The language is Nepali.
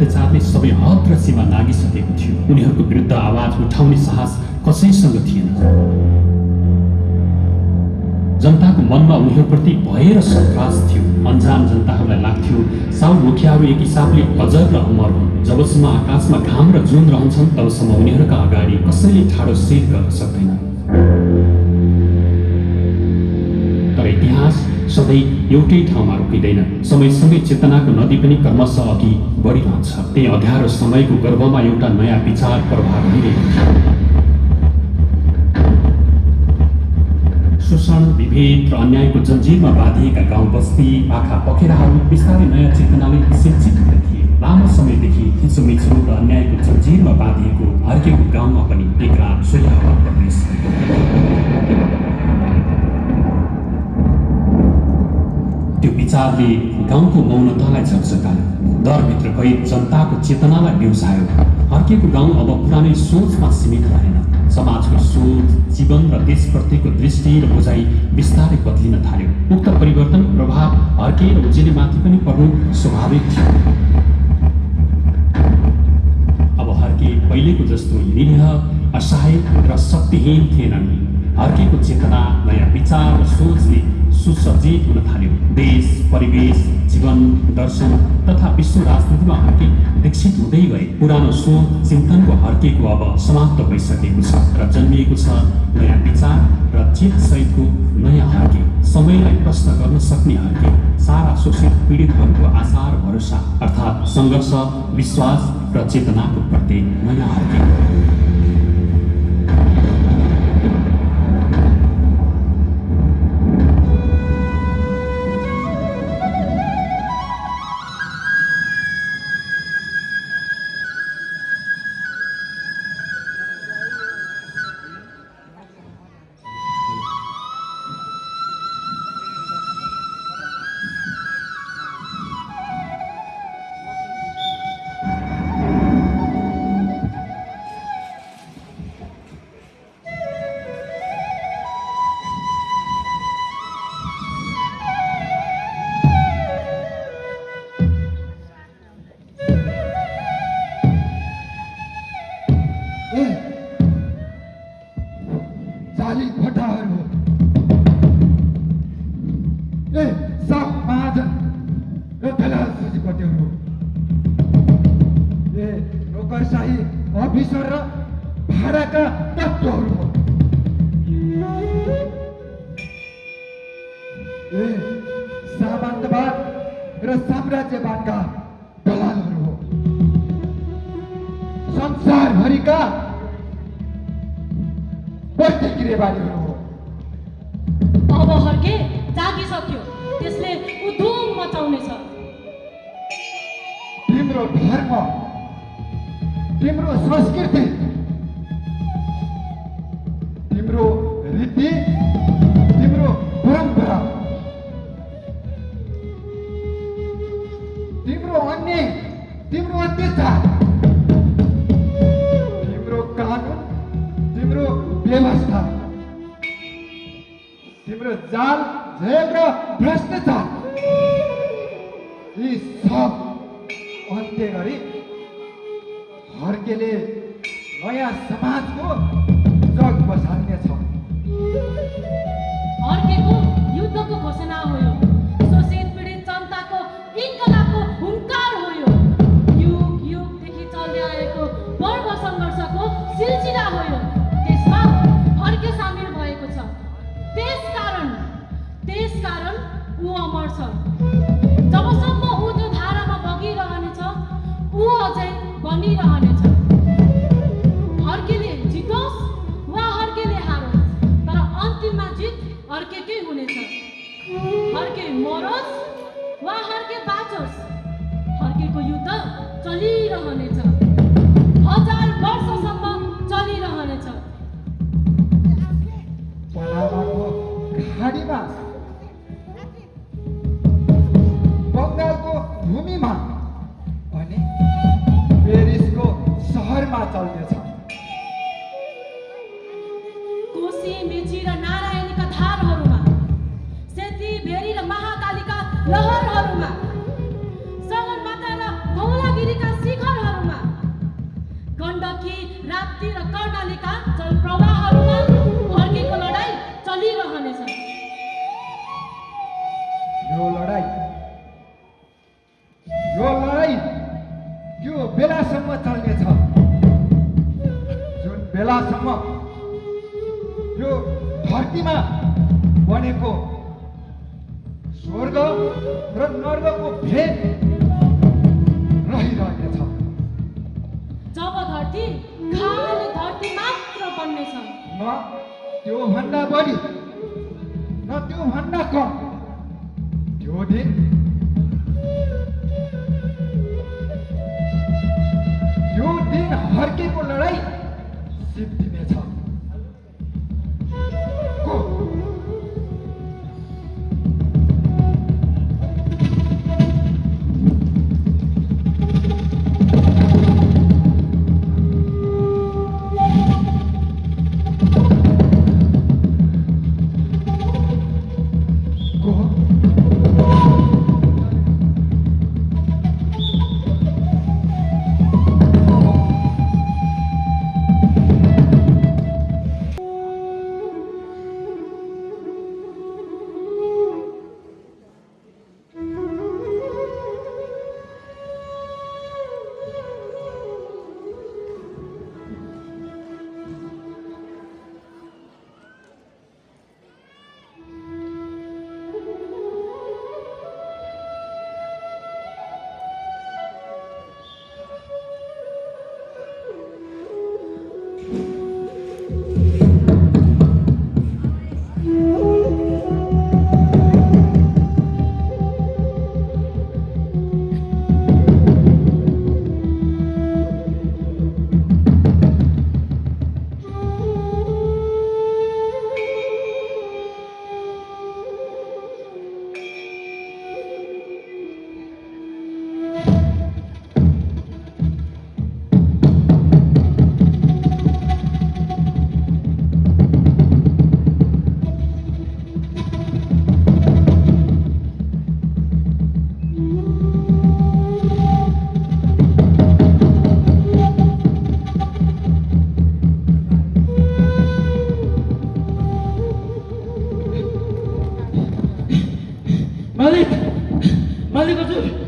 अत्याचारले सबै हद र सीमा नागिसकेको थियो। उनीहरूको विरुद्ध आवाज उठाउने साहस कसैसँग थिएन। जनताको मनमा उनीहरूप्रति भय र सन्तास थियो। अन्जान जनताहरूलाई लाग्थ्यो साउल मुखियाहरू एक हिसाबले अजर र अमर हुन्। जबसम्म आकाशमा घाम र जुन रहन्छन् तबसम्म उनीहरूका अगाडि कसैले ठाडो शिर गर्न सक्दैन। तर इतिहास सधैँ एउटै ठाउँमा रोकिँदैन। समयसँगै चेतनाको नदी पनि क्रमशः अघि बढिरहन्छ। त्यही अँध्यारो समयको गर्भमा एउटा नयाँ विचार प्रभाव भइरहेको थियो। शोषण, विभेद र अन्यायको जन्जिरमा बाँधिएका गाउँ बस्ती, पाखा पखेराहरू बिस्तारै नयाँ चेतनाले सिंचित हुँदै थिए। लामो समयदेखि थिचोमिचो र अन्यायको जन्जिरमा बाँधिएको हर्केको गाउँमा पनि एक रात सोही हावा प्रवेश गर्यो। त्यो विचारले गाउँको मौनतालाई झकझकायो। डरभित्र कैद जनताको चेतनालाई बिउझायो। हर्केको गाउँ अब पुरानै सोचमा सीमित रहेन। समाजको सोच, जीवन र देशप्रतिको दृष्टि र बुझाइ बिस्तारै बदलिन थाल्यो। उक्त परिवर्तनको प्रभाव हर्के र उजेलीमाथि पनि पर्नु स्वाभाविक थियो। अब हर्के पहिलेको जस्तो निरीह, असहाय र शक्तिहीन थिएनन्। हर्केको चेतना नयाँ विचार र सोचले सुसज्जित हुन थाल्यो। देश, परिवेश, जीवन, दर्शन तथा विश्व राजनीतिमा हर्के विकसित हुँदै गए। पुरानो सोच चिन्तनको हर्केको अब समाप्त भइसकेको छ र जन्मिएको छ नयाँ विचार र चेत सहितको नयाँ हर्के। समयलाई प्रश्न गर्न सक्ने हर्के। सारा शोषित पीडितहरूको आशा र भरोसा अर्थात् सङ्घर्ष, विश्वास र चेतनाको प्रत्येक नयाँ हर्के। अफिसर र भाडाका तत्त्वहरू हो। सामन्तवाद र साम्राज्यवादका दलालहरू हो। संसारभरिका बस्तीगिरेबारीहरू हो। अब हर्के जागिसक्यो, त्यसले उधुम मचाउनेछ। तिम्रो धर्म, तिम्रो संस्कृति, तिम्रो रीति, तिम्रो परम्परा, तिम्रो अन्याय, तिम्रो अत्याचार, तिम्रो कानुन, तिम्रो व्यवस्था, तिम्रो जाल झेल र भ्रष्टाचार, यी सब अन्त्य गरी हर्केले नयाँ समाजको जग बसाल्नेछ। हर्केको युद्धको घोषणा हो यो। शोषित पीडित जनताको इन्कलाबको हुङ्कार हो यो। युग युगदेखि चल्दै आएको वर्ग सङ्घर्षको सिलसिला हो यो। त्यसमा हर्के सामेल भएको छ। त्यसकारण ऊ अमर छ। जबसम्म ऊ त्यो धारामा बगिरहनेछ, ऊ अझै बनिरहनेछ। हर्केले जितोस् वा हर्केले हारोस्, तर अन्तिममा जित हर्केकै हुनेछ। हर्के मरोस् वा हर्के बाँचोस्, हर्केको युद्ध चलिरहनेछ। 1000 वर्षसम्म चलिरहनेछ। पनामाको खाडीमा, बङ्गालको भूमिमा अनि पेरिसको सहरमा चल्नेछ। कोशी, मेची र नारायणीका धारहरूमा, सेती, भेरी र महाकालीका लहरहरूमा, सगरमाथा र धौलागिरीका शिखर कि राप्ती र कर्णालीका जलप्रवाहहरूमा अर्कीको लडाईँ चलिरहनेछ। यो लडाई त्यो बेलासम्म चल्नेछ जुन बेलासम्म यो धरतीमा बनेको स्वर्ग र नर्कको भेद रहिरहेछ। जब धरती खाली धरती मात्र बन्नेछ। न त्योभन्दा बढी न त्योभन्दा कम त्यो दिन हर्केको लडाई सिद्धिनेछ। मालिक हजुर